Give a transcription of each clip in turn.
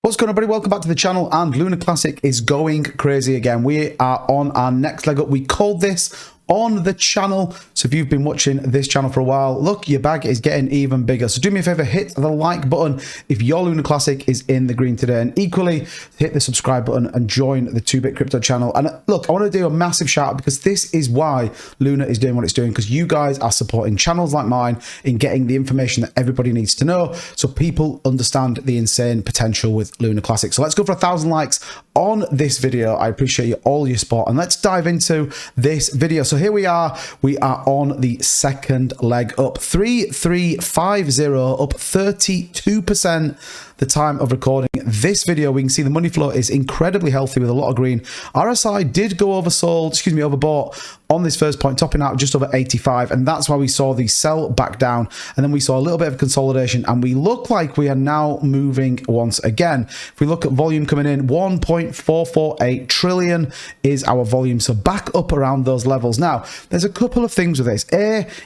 What's going on, everybody? Welcome back to the channel, and Lunar Classic is going crazy again. We are on our next leg up. We called this on the channel, so if you've been watching this channel for a while, look, your bag is getting even bigger. So do me a favor, hit the like button if your Lunar Classic is in the green today, and equally hit the subscribe button and join the 2-Bit Crypto channel. And look, I want to do a massive shout out because this is why Lunar is doing what it's doing, because you guys are supporting channels like mine in getting the information that everybody needs to know, so people understand the insane potential with Lunar Classic. So let's go for 1,000 likes on this video. I appreciate you all your support, and let's dive into this video. So here we are on the second leg up, 3350, up 32%. The time of recording this video, we can see the money flow is incredibly healthy with a lot of green. RSI did go overbought on this first point, topping out just over 85, and that's why we saw the sell back down, and then we saw a little bit of consolidation, and we look like we are now moving once again. If we look at volume coming in, 1.448 trillion is our volume, so back up around those levels. Now, there's a couple of things with this.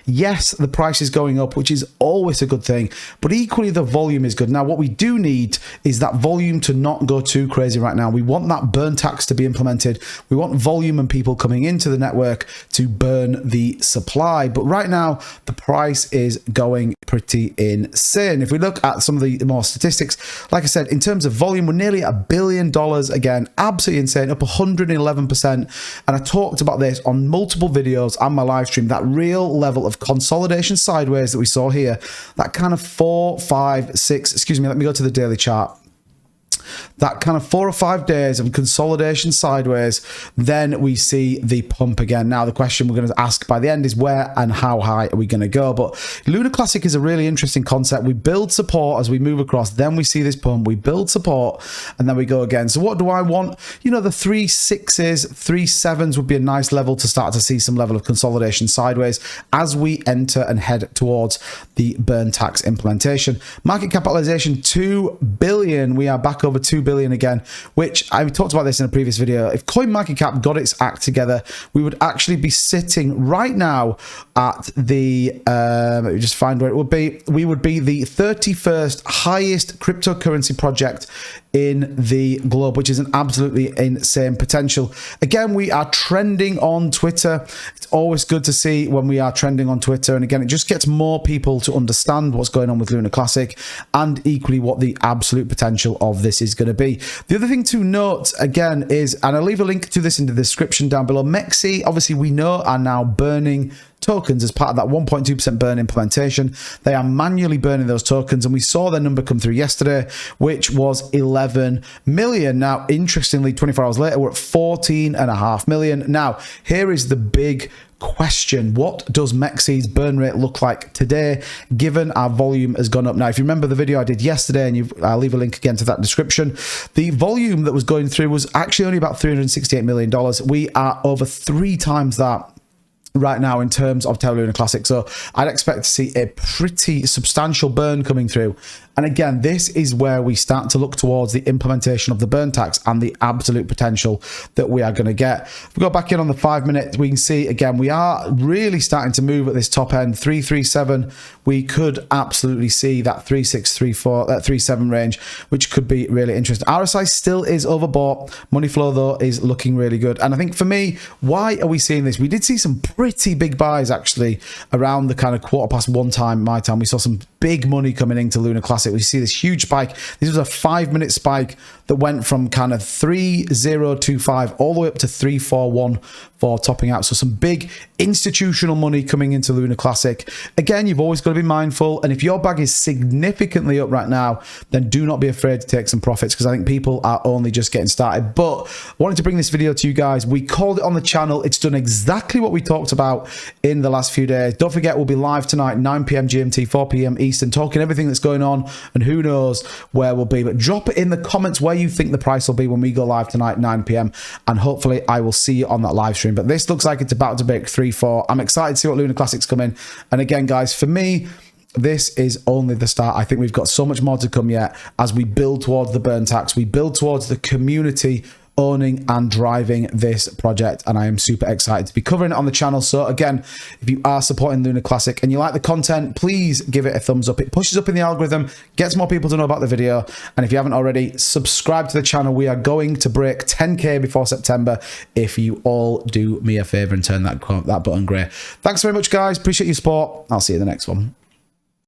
Yes, the price is going up, which is always a good thing, but equally the volume is good. Now, what we do need is that volume to not go too crazy right now. We want that burn tax to be implemented. We want volume and people coming into the network to burn the supply. But right now, the price is going pretty insane. If we look at some of the more statistics, like I said, in terms of volume, we're nearly at $1 billion again. Absolutely insane, up 111%. And I talked about this on multiple videos and my live stream, that real level of consolidation sideways that we saw here, that kind of 4, 5, 6, excuse me, let me go to the daily chart. That kind of 4 or 5 days of consolidation sideways, then we see the pump again. Now, the question we're going to ask by the end is where and how high are we going to go? But Lunar Classic is a really interesting concept. We build support as we move across, then we see this pump, we build support, and then we go again. So what do I want? You know, the 3 6s, 3 7s would be a nice level to start to see some level of consolidation sideways as we enter and head towards the burn tax implementation. Market capitalization, 2 billion. We are back over 2 billion again, which I talked about this in a previous video. If CoinMarketCap got its act together, we would actually be sitting right now at the let me just find where it would be. We would be the 31st highest cryptocurrency project in the globe, which is an absolutely insane potential. Again, we are trending on Twitter. It's always good to see when we are trending on Twitter, and again, it just gets more people to understand what's going on with Lunar Classic and equally what the absolute potential of this is going to be. The other thing to note again is, and I'll leave a link to this in the description down below, Mexi, obviously we know, are now burning tokens as part of that 1.2% burn implementation. They are manually burning those tokens, and we saw their number come through yesterday, which was 11 million. Now, interestingly, 24 hours later, we're at 14.5 million. Now, here is the big question. What does Mexi's burn rate look like today, given our volume has gone up? Now, if you remember the video I did yesterday, and I'll leave a link again to that description, the volume that was going through was actually only about $368 million. We are over 3 times that right now in terms of Terra Lunar Classic. So I'd expect to see a pretty substantial burn coming through. And again, this is where we start to look towards the implementation of the burn tax and the absolute potential that we are going to get. If we go back in on the 5 minutes, we can see again, we are really starting to move at this top end, 337. We could absolutely see that 36, 34, that 37 range, which could be really interesting. RSI still is overbought. Money flow, though, is looking really good. And I think for me, why are we seeing this? We did see some pretty big buys actually around the kind of 1:15 time, my time. We saw some big money coming into Lunar Classic. We see this huge spike. This was a 5-minute spike that went from kind of 3025 all the way up to 3414, topping out. So some big institutional money coming into Lunar Classic. Again, you've always got to be mindful, and if your bag is significantly up right now, then do not be afraid to take some profits, because I think people are only just getting started. But I wanted to bring this video to you guys. We called it on the channel. It's done exactly what we talked about in the last few days. Don't forget, we'll be live tonight, 9 p.m. GMT, 4 p.m. Eastern, talking everything that's going on, and who knows where we'll be. But drop it in the comments where you think the price will be when we go live tonight, 9 p.m, and hopefully I will see you on that live stream. But this looks like it's about to break 3-4. I'm excited to see what Lunar Classic's come in. And again, guys, for me, this is only the start. I think we've got so much more to come yet as we build towards the burn tax, we build towards the community owning and driving this project, and I am super excited to be covering it on the channel. So again, if you are supporting Lunar Classic and you like the content, please give it a thumbs up. It pushes up in the algorithm, gets more people to know about the video, and if you haven't already, subscribe to the channel. We are going to break 10k before September if you all do me a favor and turn that button grey. Thanks very much, guys. Appreciate your support. I'll see you in the next one.